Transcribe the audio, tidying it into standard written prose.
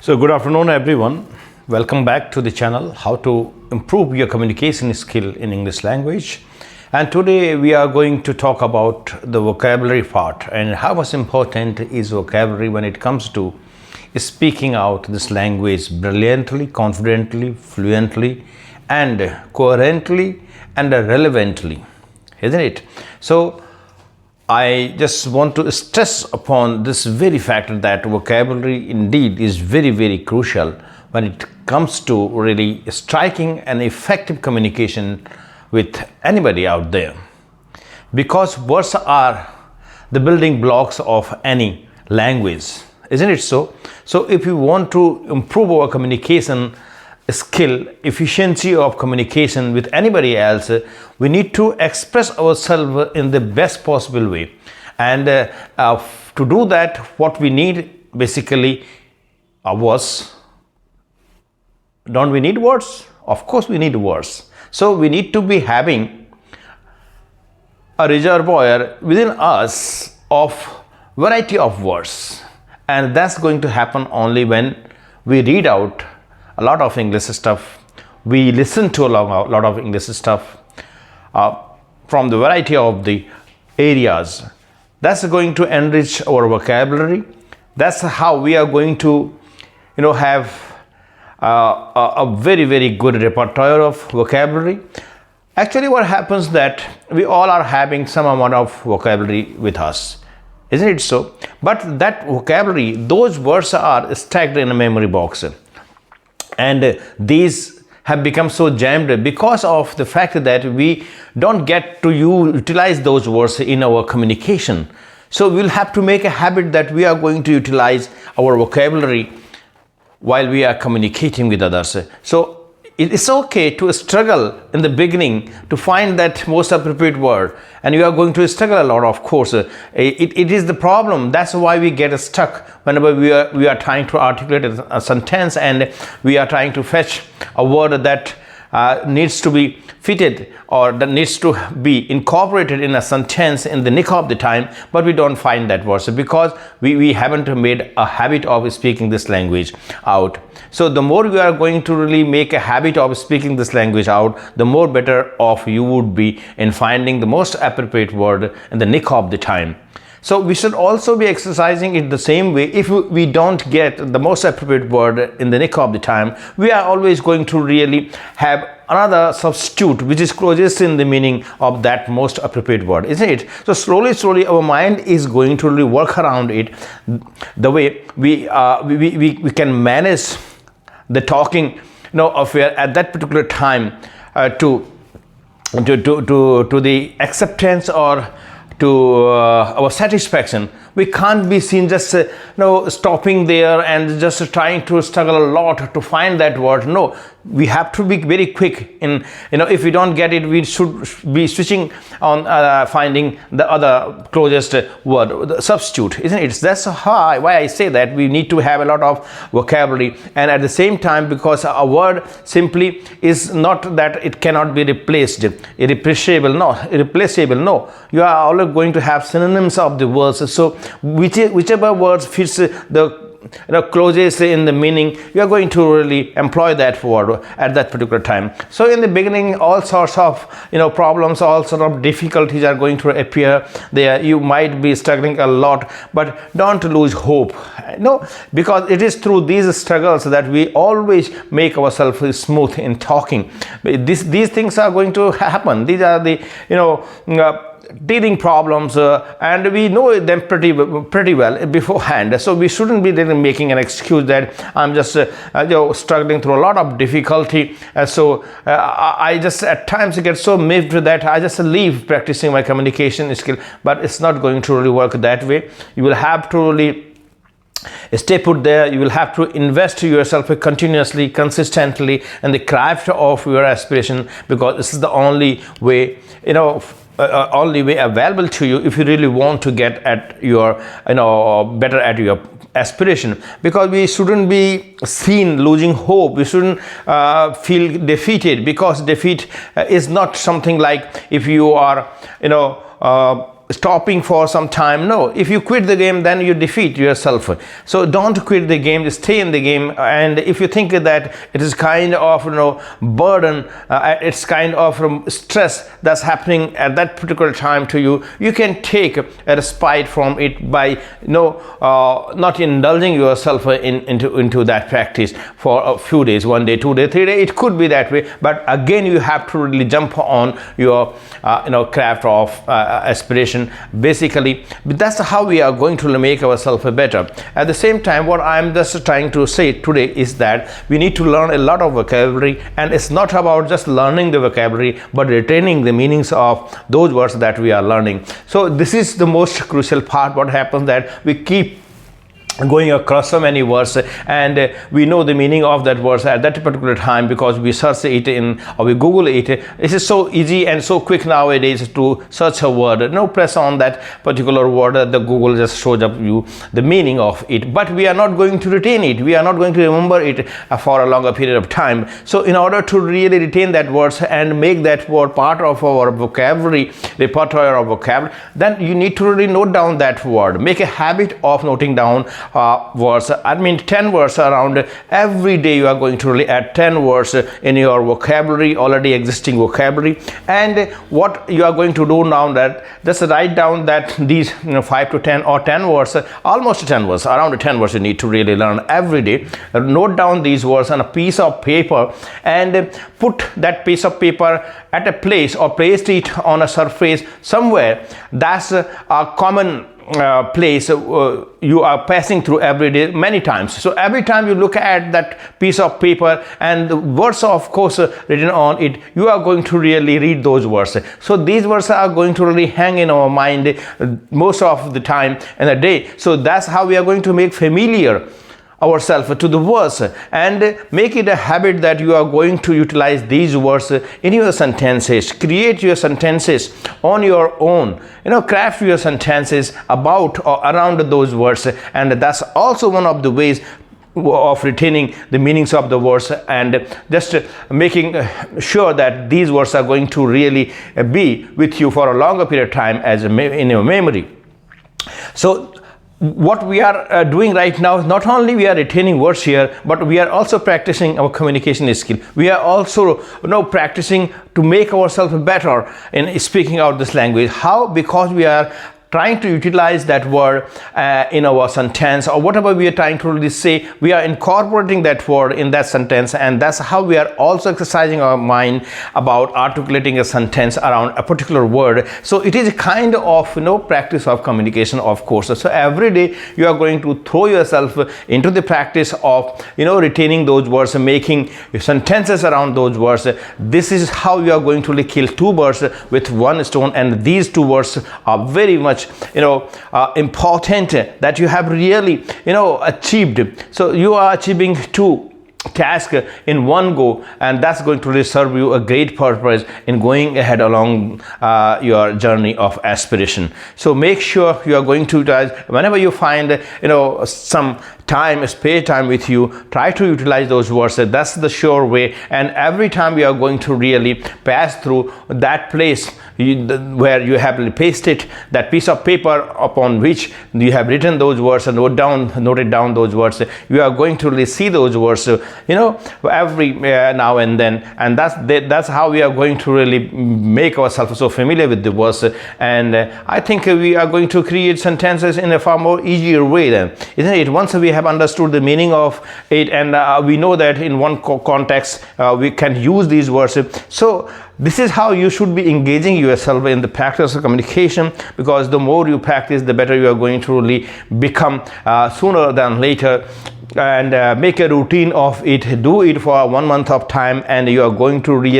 So good afternoon everyone. Welcome back to the channel How to Improve Your Communication Skill in English Language. And today we are going to talk about the vocabulary part and how much important is vocabulary when it comes to speaking out this language brilliantly, confidently, fluently and coherently and relevantly, isn't it? So I just want to stress upon this very fact that vocabulary indeed is very crucial when it comes to really striking an effective communication with anybody out there, because words are the building blocks of any language, isn't it so? So if you want to improve our communication skill, efficiency of communication with anybody else, we need to express ourselves in the best possible way. And to do that, what we need basically are words. Don't we need words? Of course we need words. So we need to be having a reservoir within us of variety of words, and that's going to happen only when we read out a lot of English stuff, we listen to a lot of English stuff from the variety of the areas. That's going to enrich our vocabulary. That's how we are going to have a very good repertoire of vocabulary. Actually what happens that we all are having some amount of vocabulary with us, isn't it so? But that vocabulary, those words are stacked in a memory box. And these have become so jammed because of the fact that we don't get to utilize those words in our communication. So we'll have to make a habit that we are going to utilize our vocabulary while we are communicating with others. So it's okay to struggle in the beginning to find that most appropriate word, and you are going to struggle a lot, of course. It is the problem. That's why we get stuck whenever we are trying to articulate a sentence and we are trying to fetch a word that needs to be fitted or that needs to be incorporated in a sentence in the nick of the time, but we don't find that word because we haven't made a habit of speaking this language out. So the more you are going to really make a habit of speaking this language out, the more better off you would be in finding the most appropriate word in the nick of the time. So we should also be exercising it the same way. If we don't get the most appropriate word in the nick of the time, we are always going to really have another substitute which is closest in the meaning of that most appropriate word, isn't it? So slowly our mind is going to really work around it, the way we can manage the talking affair at that particular time to the acceptance or to our satisfaction. We can't be seen just stopping there and just trying to struggle a lot to find that word. No, we have to be very quick in if we don't get it, we should be switching on finding the other closest word, the substitute, isn't it? That's why I say that we need to have a lot of vocabulary, and at the same time, because a word simply is not that it cannot be replaced, irreplaceable. No, you are always going to have synonyms of the words. So whichever words fits the closest in the meaning, you are going to really employ that word at that particular time. So in the beginning, all sorts of problems, all sorts of difficulties are going to appear there. You might be struggling a lot, but don't lose hope. Because it is through these struggles that we always make ourselves smooth in talking. These things are going to happen. These are the teething problems, and we know them pretty well beforehand. So we shouldn't be then making an excuse that I'm just struggling through a lot of difficulty. So I just at times get so miffed that I just leave practicing my communication skill. But it's not going to really work that way. You will have to really stay put there. You will have to invest yourself continuously, consistently in the craft of your aspiration, because this is the only way only way available to you if you really want to get at your better at your aspiration. Because we shouldn't be seen losing hope. We shouldn't feel defeated, because defeat is not something like if you are stopping for some time. No, if you quit the game, then you defeat yourself. So don't quit the game, stay in the game. And if you think that it is kind of burden, it's kind of stress that's happening at that particular time to you, you can take a respite from it by not indulging yourself into that practice for a few days, 1 day, 2 days, 3 days. It could be that way, but again you have to really jump on your craft of aspiration. Basically, that's how we are going to make ourselves better. At the same time, what I'm just trying to say today is that we need to learn a lot of vocabulary, and it's not about just learning the vocabulary but retaining the meanings of those words that we are learning. So this is the most crucial part. What happens that we keep going across so many words, and we know the meaning of that words at that particular time because we search it in or we Google it. It is so easy and so quick nowadays to search a word. Press on that particular word, the Google just shows up you the meaning of it, but we are not going to retain it. We are not going to remember it for a longer period of time. So in order to really retain that words and make that word part of our vocabulary, repertoire of vocabulary, then you need to really note down that word. Make a habit of noting down words. 10 words around every day. You are going to really add 10 words in your vocabulary, already existing vocabulary. And what you are going to do now, that just write down that these 5 to 10 or 10 words, almost 10 words, around 10 words you need to really learn every day. Note down these words on a piece of paper and put that piece of paper at a place or place it on a surface somewhere that's a common place you are passing through every day many times. So every time you look at that piece of paper and the words of course written on it, you are going to really read those words. So these words are going to really hang in our mind most of the time in a day. So that's how we are going to make familiar ourselves to the words and make it a habit that you are going to utilize these words in your sentences. Create your sentences on your own. Craft your sentences about or around those words, and that's also one of the ways of retaining the meanings of the words and just making sure that these words are going to really be with you for a longer period of time as in your memory. So what we are doing right now is not only we are retaining words here, but we are also practicing our communication skill. We are also practicing to make ourselves better in speaking out this language. How? Because we are trying to utilize that word in our sentence or whatever we are trying to really say, we are incorporating that word in that sentence, and that's how we are also exercising our mind about articulating a sentence around a particular word. So it is a kind of practice of communication, of course. So every day you are going to throw yourself into the practice of retaining those words and making sentences around those words. This is how you are going to really kill two birds with one stone, and these two words are very much important that you have really achieved. So you are achieving two task in one go, and that's going to really serve you a great purpose in going ahead along your journey of aspiration. So make sure you are going to utilize whenever you find some time, spare time with you, try to utilize those words. That's the sure way. And every time you are going to really pass through that place where you have pasted that piece of paper upon which you have written those words and noted down those words, you are going to really see those words every now and then, and that's how we are going to really make ourselves so familiar with the words. And I think we are going to create sentences in a far more easier way then, isn't it? Once we have understood the meaning of it, and we know that in one context we can use these words. So this is how you should be engaging yourself in the practice of communication, because the more you practice, the better you are going to really become sooner than later. And make a routine of it. Do it for 1 month of time, and you are going to really